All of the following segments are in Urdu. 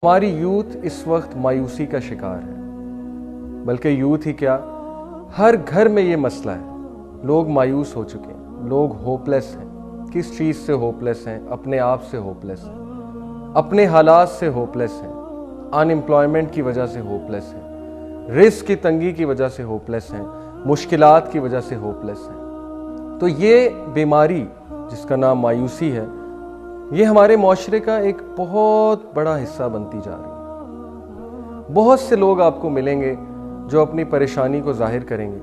ہماری یوتھ اس وقت مایوسی کا شکار ہے، بلکہ یوتھ ہی کیا، ہر گھر میں یہ مسئلہ ہے۔ لوگ مایوس ہو چکے ہیں، لوگ ہوپلیس ہیں۔ کس چیز سے ہوپلیس ہیں؟ اپنے آپ سے ہوپلیس ہیں، اپنے حالات سے ہوپلیس ہیں، ان امپلائمنٹ کی وجہ سے ہوپلیس ہیں، رزق کی تنگی کی وجہ سے ہوپلیس ہیں، مشکلات کی وجہ سے ہوپلیس ہیں۔ تو یہ بیماری جس کا نام مایوسی ہے، یہ ہمارے معاشرے کا ایک بہت بڑا حصہ بنتی جا رہی ہے۔ بہت سے لوگ آپ کو ملیں گے جو اپنی پریشانی کو ظاہر کریں گے،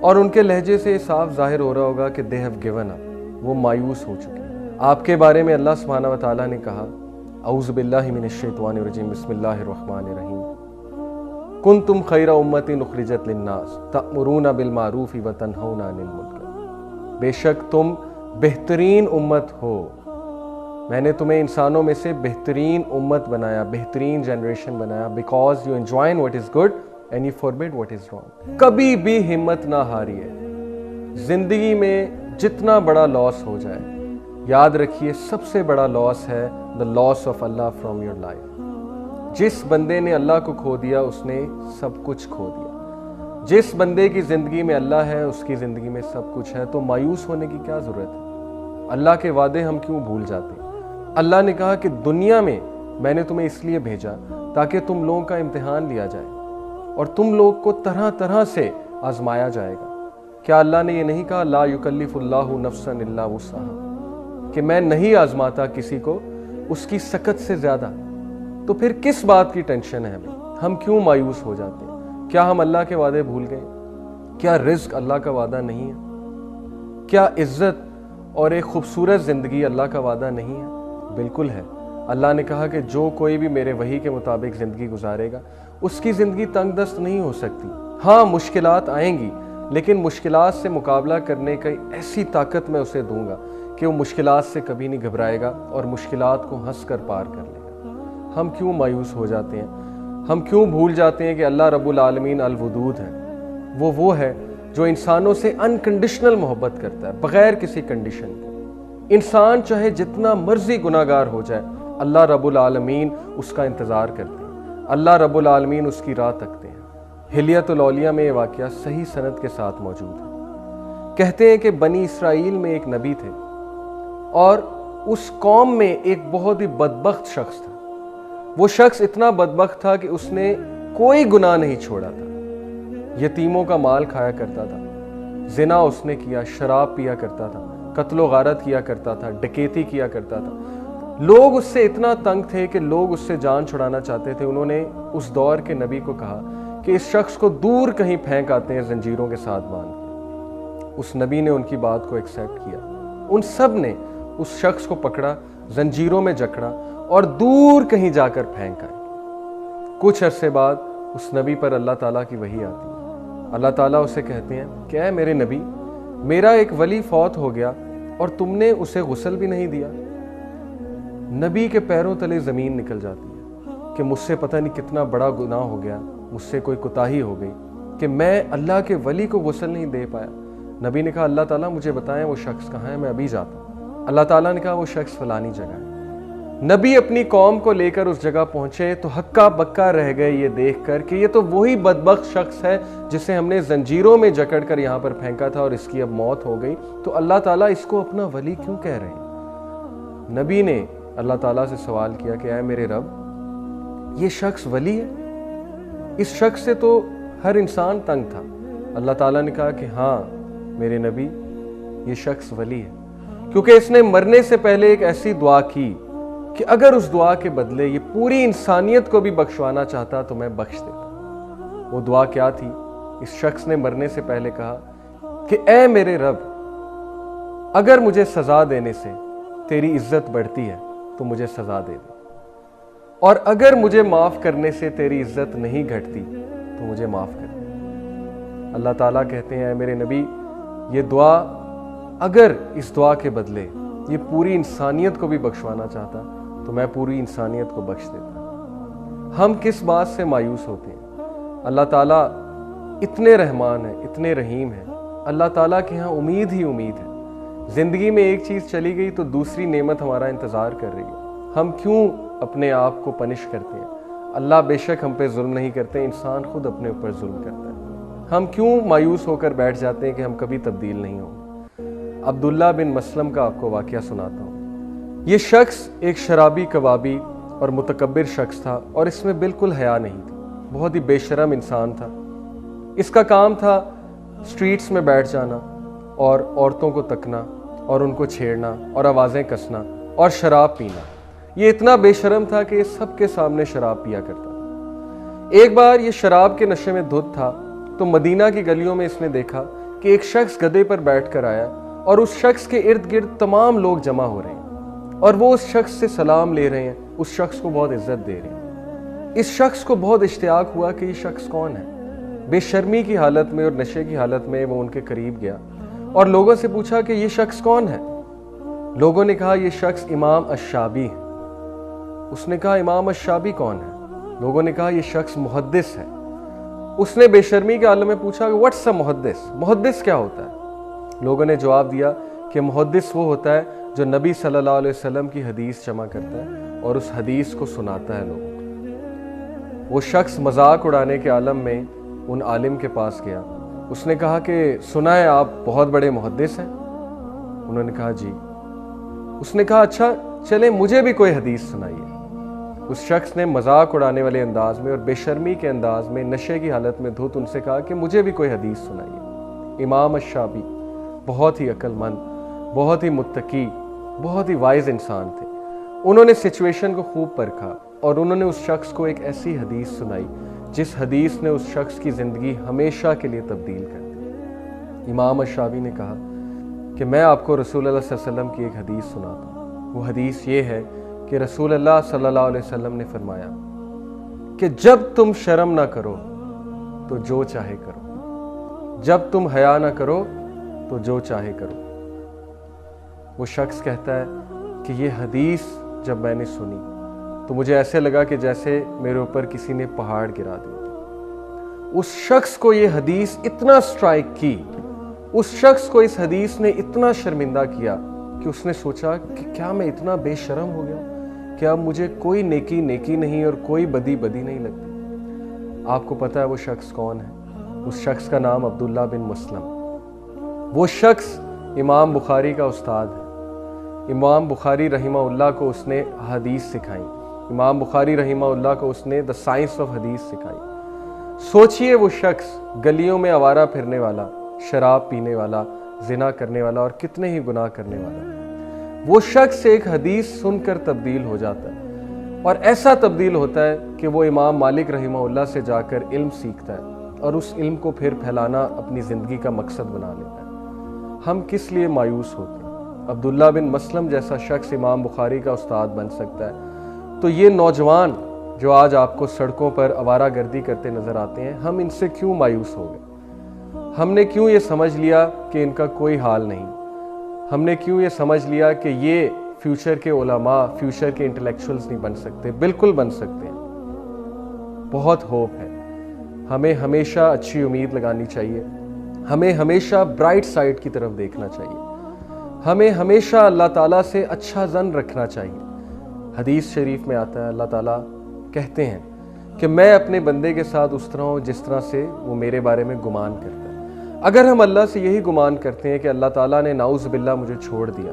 اور ان کے لہجے سے صاف ظاہر ہو رہا ہوگا کہ they have given up، وہ مایوس ہو چکے ہیں۔ آپ کے بارے میں اللہ سبحانہ وتعالیٰ نے کہا، اعوذ باللہ من الشیطان الرجیم، بسم اللہ الرحمن الرحیم، کنتم خیر امۃ اخرجت للناس تأمرون بالمعروف وتنہون عن المنکر، بے شک تم بہترین امت ہو، میں نے تمہیں انسانوں میں سے بہترین امت بنایا، بہترین جنریشن بنایا، because you enjoin what is good and you forbid what is wrong۔ کبھی بھی ہمت نہ ہاریے، زندگی میں جتنا بڑا لاس ہو جائے، یاد رکھیے سب سے بڑا لاس ہے the loss of Allah from your life۔ جس بندے نے اللہ کو کھو دیا اس نے سب کچھ کھو دیا۔ جس بندے کی زندگی میں اللہ ہے اس کی زندگی میں سب کچھ ہے، تو مایوس ہونے کی کیا ضرورت ہے؟ اللہ کے وعدے ہم کیوں بھول جاتے ہیں؟ اللہ نے کہا کہ دنیا میں نے تمہیں اس لیے بھیجا تاکہ تم لوگوں کا امتحان لیا جائے، اور تم لوگ کو طرح طرح سے آزمایا جائے گا۔ کیا اللہ نے یہ نہیں کہا لا یکلف اللہ نفسا الا وسعہا، کہ میں نہیں آزماتا کسی کو اس کی سکت سے زیادہ؟ تو پھر کس بات کی ٹینشن ہے ہمیں؟ ہم کیوں مایوس ہو جاتے ہیں؟ کیا ہم اللہ کے وعدے بھول گئے؟ کیا رزق اللہ کا وعدہ نہیں ہے؟ کیا عزت اور ایک خوبصورت زندگی اللہ کا وعدہ نہیں ہے؟ بالکل ہے۔ اللہ نے کہا کہ جو کوئی بھی میرے وحی کے مطابق زندگی گزارے گا اس کی زندگی تنگ دست نہیں ہو سکتی۔ ہاں مشکلات آئیں گی، لیکن مشکلات سے مقابلہ کرنے کی ایسی طاقت میں اسے دوں گا کہ وہ مشکلات سے کبھی نہیں گھبرائے گا اور مشکلات کو ہنس کر پار کر لے گا۔ ہم کیوں مایوس ہو جاتے ہیں؟ ہم کیوں بھول جاتے ہیں کہ اللہ رب العالمین الودود ہے؟ وہ ہے جو انسانوں سے انکنڈیشنل محبت کرتا ہے، بغیر کسی کنڈیشن کے۔ انسان چاہے جتنا مرضی گناہگار ہو جائے، اللہ رب العالمین اس کا انتظار کرتے ہیں، اللہ رب العالمین اس کی راہ تکتے ہیں۔ حلیۃ الاولیاء میں یہ واقعہ صحیح سند کے ساتھ موجود ہے۔ کہتے ہیں کہ بنی اسرائیل میں ایک نبی تھے، اور اس قوم میں ایک بہت ہی بدبخت شخص تھا۔ وہ شخص اتنا بدبخت تھا کہ اس نے کوئی گناہ نہیں چھوڑا تھا، یتیموں کا مال کھایا کرتا تھا، زنا اس نے کیا، شراب پیا کرتا تھا، قتل و غارت کیا کرتا تھا، ڈکیتی کیا کرتا تھا۔ لوگ اس سے اتنا تنگ تھے کہ لوگ اس سے جان چھڑانا چاہتے تھے۔ انہوں نے اس دور کے نبی کو کہا کہ اس شخص کو دور کہیں پھینک آتے ہیں زنجیروں کے ساتھ باندھ کے۔ اس نبی نے ان کی بات کو ایکسیپٹ کیا۔ ان سب نے اس شخص کو پکڑا، زنجیروں میں جکڑا اور دور کہیں جا کر پھینک آئے۔ کچھ عرصے بعد اس نبی پر اللہ تعالیٰ کی وحی آتی ہے۔ اللہ تعالیٰ اسے کہتے ہیں کہ اے میرے نبی، میرا ایک ولی فوت ہو گیا اور تم نے اسے غسل بھی نہیں دیا۔ نبی کے پیروں تلے زمین نکل جاتی ہے کہ مجھ سے پتہ نہیں کتنا بڑا گناہ ہو گیا، مجھ سے کوئی کوتاہی ہو گئی کہ میں اللہ کے ولی کو غسل نہیں دے پایا۔ نبی نے کہا اللہ تعالیٰ مجھے بتائیں وہ شخص کہاں ہے، میں ابھی جاتا ہوں۔ اللہ تعالیٰ نے کہا وہ شخص فلانی جگہ ہے۔ نبی اپنی قوم کو لے کر اس جگہ پہنچے تو ہکا بکا رہ گئے یہ دیکھ کر کہ یہ تو وہی بدبخت شخص ہے جسے ہم نے زنجیروں میں جکڑ کر یہاں پر پھینکا تھا اور اس کی اب موت ہو گئی، تو اللہ تعالیٰ اس کو اپنا ولی کیوں کہہ رہے ہیں؟ نبی نے اللہ تعالیٰ سے سوال کیا کہ اے میرے رب، یہ شخص ولی ہے؟ اس شخص سے تو ہر انسان تنگ تھا۔ اللہ تعالیٰ نے کہا کہ ہاں میرے نبی، یہ شخص ولی ہے، کیونکہ اس نے مرنے سے پہلے ایک ایسی دعا کی کہ اگر اس دعا کے بدلے یہ پوری انسانیت کو بھی بخشوانا چاہتا تو میں بخش دیتا۔ وہ دعا کیا تھی؟ اس شخص نے مرنے سے پہلے کہا کہ اے میرے رب، اگر مجھے سزا دینے سے تیری عزت بڑھتی ہے تو مجھے سزا دے دے، اور اگر مجھے معاف کرنے سے تیری عزت نہیں گھٹتی تو مجھے معاف کر دے۔ اللہ تعالیٰ کہتے ہیں اے میرے نبی، یہ دعا اگر اس دعا کے بدلے یہ پوری انسانیت کو بھی بخشوانا چاہتا تو میں پوری انسانیت کو بخش دیتا۔ ہم کس بات سے مایوس ہوتے ہیں؟ اللہ تعالیٰ اتنے رحمان ہیں، اتنے رحیم ہیں، اللہ تعالیٰ کے ہاں امید ہی امید ہے۔ زندگی میں ایک چیز چلی گئی تو دوسری نعمت ہمارا انتظار کر رہی ہے۔ ہم کیوں اپنے آپ کو پنش کرتے ہیں؟ اللہ بے شک ہم پہ ظلم نہیں کرتے، انسان خود اپنے اوپر ظلم کرتا ہے۔ ہم کیوں مایوس ہو کر بیٹھ جاتے ہیں کہ ہم کبھی تبدیل نہیں ہوں؟ عبداللہ بن مسلم کا آپ کو واقعہ سناتا ہوں۔ یہ شخص ایک شرابی کبابی اور متکبر شخص تھا، اور اس میں بالکل حیا نہیں تھی، بہت ہی بے شرم انسان تھا۔ اس کا کام تھا سٹریٹس میں بیٹھ جانا اور عورتوں کو تکنا اور ان کو چھیڑنا اور آوازیں کسنا اور شراب پینا۔ یہ اتنا بے شرم تھا کہ یہ سب کے سامنے شراب پیا کرتا تھا۔ ایک بار یہ شراب کے نشے میں دھت تھا تو مدینہ کی گلیوں میں اس نے دیکھا کہ ایک شخص گدھے پر بیٹھ کر آیا اور اس شخص کے ارد گرد تمام لوگ جمع ہو رہے ہیں اور وہ اس شخص سے سلام لے رہے ہیں، اس شخص کو بہت عزت دے رہے ہیں۔ اس شخص کو بہت اشتیاق ہوا کہ یہ شخص کون ہے۔ بے شرمی کی حالت میں اور نشے کی حالت میں وہ ان کے قریب گیا اور لوگوں سے پوچھا کہ یہ شخص کون ہے۔ لوگوں نے کہا یہ شخص امام الشعبی ہے۔ اس نے کہا امام الشعبی کون ہے؟ لوگوں نے کہا یہ شخص محدث ہے۔ اس نے بے شرمی کے عالم میں پوچھا کہ واٹس اے محدث؟ محدث کیا ہوتا ہے؟ لوگوں نے جواب دیا کہ محدث وہ ہوتا ہے جو نبی صلی اللہ علیہ وسلم کی حدیث جمع کرتا ہے اور اس حدیث کو سناتا ہے لوگوں کو۔ وہ شخص مذاق اڑانے کے عالم میں ان عالم کے پاس گیا۔ اس نے کہا کہ سنا ہے آپ بہت بڑے محدث ہیں؟ انہوں نے کہا جی۔ اس نے کہا اچھا چلیں مجھے بھی کوئی حدیث سنائیے۔ اس شخص نے مذاق اڑانے والے انداز میں اور بے شرمی کے انداز میں نشے کی حالت میں دھت ان سے کہا کہ مجھے بھی کوئی حدیث سنائیے۔ امام الشعبی بہت ہی عقل مند، بہت ہی متقی، بہت ہی وائز انسان تھے۔ انہوں نے سچویشن کو خوب پرکھا اور انہوں نے اس شخص کو ایک ایسی حدیث سنائی جس حدیث نے اس شخص کی زندگی ہمیشہ کے لیے تبدیل کر دی۔ امام الشعبی نے کہا کہ میں آپ کو رسول اللہ صلی اللہ علیہ وسلم کی ایک حدیث سناتا ہوں۔ وہ حدیث یہ ہے کہ رسول اللہ صلی اللہ علیہ وسلم نے فرمایا کہ جب تم شرم نہ کرو تو جو چاہے کرو، جب تم حیا نہ کرو تو جو چاہے کرو۔ وہ شخص کہتا ہے کہ یہ حدیث جب میں نے سنی تو مجھے ایسے لگا کہ جیسے میرے اوپر کسی نے پہاڑ گرا دیا۔ اس شخص کو یہ حدیث اتنا سٹرائک کی، اس شخص کو اس حدیث نے اتنا شرمندہ کیا کہ اس نے سوچا کہ کیا میں اتنا بے شرم ہو گیا، کیا مجھے کوئی نیکی نیکی نہیں اور کوئی بدی بدی نہیں لگتی۔ آپ کو پتہ ہے وہ شخص کون ہے؟ اس شخص کا نام عبداللہ بن مسلم۔ وہ شخص امام بخاری کا استاد ہے۔ امام بخاری رحمہ اللہ کو اس نے حدیث سکھائی، امام بخاری رحمہ اللہ کو اس نے دا سائنس آف حدیث سکھائی۔ سوچئے وہ شخص گلیوں میں آوارہ پھرنے والا، شراب پینے والا، زنا کرنے والا اور کتنے ہی گناہ کرنے والا، وہ شخص ایک حدیث سن کر تبدیل ہو جاتا ہے، اور ایسا تبدیل ہوتا ہے کہ وہ امام مالک رحمہ اللہ سے جا کر علم سیکھتا ہے اور اس علم کو پھر پھیلانا اپنی زندگی کا مقصد بنا لیتا ہے۔ ہم کس لیے مایوس ہوتے ہیں؟ عبداللہ بن مسلم جیسا شخص امام بخاری کا استاد بن سکتا ہے، تو یہ نوجوان جو آج آپ کو سڑکوں پر آوارہ گردی کرتے نظر آتے ہیں، ہم ان سے کیوں مایوس ہو گئے؟ ہم نے کیوں یہ سمجھ لیا کہ ان کا کوئی حال نہیں؟ ہم نے کیوں یہ سمجھ لیا کہ یہ فیوچر کے علماء، فیوچر کے انٹلیکچوئلز نہیں بن سکتے؟ بالکل بن سکتے ہیں، بہت ہوپ ہے۔ ہمیں ہمیشہ اچھی امید لگانی چاہیے، ہمیں ہمیشہ برائٹ سائڈ کی طرف دیکھنا چاہیے، ہمیں ہمیشہ اللہ تعالیٰ سے اچھا ظن رکھنا چاہیے۔ حدیث شریف میں آتا ہے اللہ تعالیٰ کہتے ہیں کہ میں اپنے بندے کے ساتھ اس طرح ہوں جس طرح سے وہ میرے بارے میں گمان کرتا ہے۔ اگر ہم اللہ سے یہی گمان کرتے ہیں کہ اللہ تعالیٰ نے نعوذ باللہ مجھے چھوڑ دیا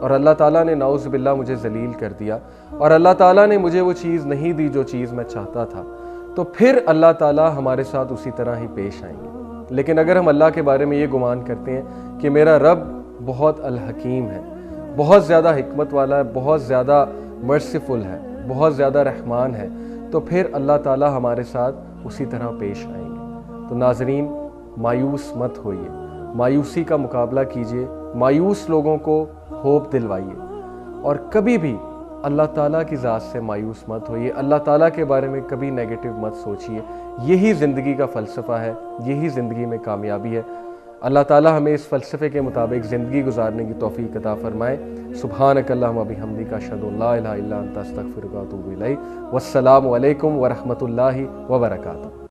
اور اللہ تعالیٰ نے نعوذ باللہ مجھے ذلیل کر دیا اور اللہ تعالیٰ نے مجھے وہ چیز نہیں دی جو چیز میں چاہتا تھا، تو پھر اللہ تعالیٰ ہمارے ساتھ اسی طرح ہی پیش آئیں گے۔ لیکن اگر ہم اللہ کے بارے میں یہ گمان کرتے ہیں کہ میرا رب بہت الحکیم ہے، بہت زیادہ حکمت والا ہے، بہت زیادہ مرسیفل ہے، بہت زیادہ رحمان ہے، تو پھر اللہ تعالیٰ ہمارے ساتھ اسی طرح پیش آئیں گے۔ تو ناظرین، مایوس مت ہوئیے، مایوسی کا مقابلہ کیجئے، مایوس لوگوں کو ہوپ دلوائیے، اور کبھی بھی اللہ تعالیٰ کی ذات سے مایوس مت ہوئیے، اللہ تعالیٰ کے بارے میں کبھی نیگیٹو مت سوچیے۔ یہی زندگی کا فلسفہ ہے، یہی زندگی میں کامیابی ہے۔ اللہ تعالیٰ ہمیں اس فلسفے کے مطابق زندگی گزارنے کی توفیق عطا فرمائے۔ سبحانک اللہم و بحمدک، اشہد ان لا الہ الا انت، استغفرک و اتوب الیک۔ والسلام علیکم ورحمۃ اللہ وبرکاتہ۔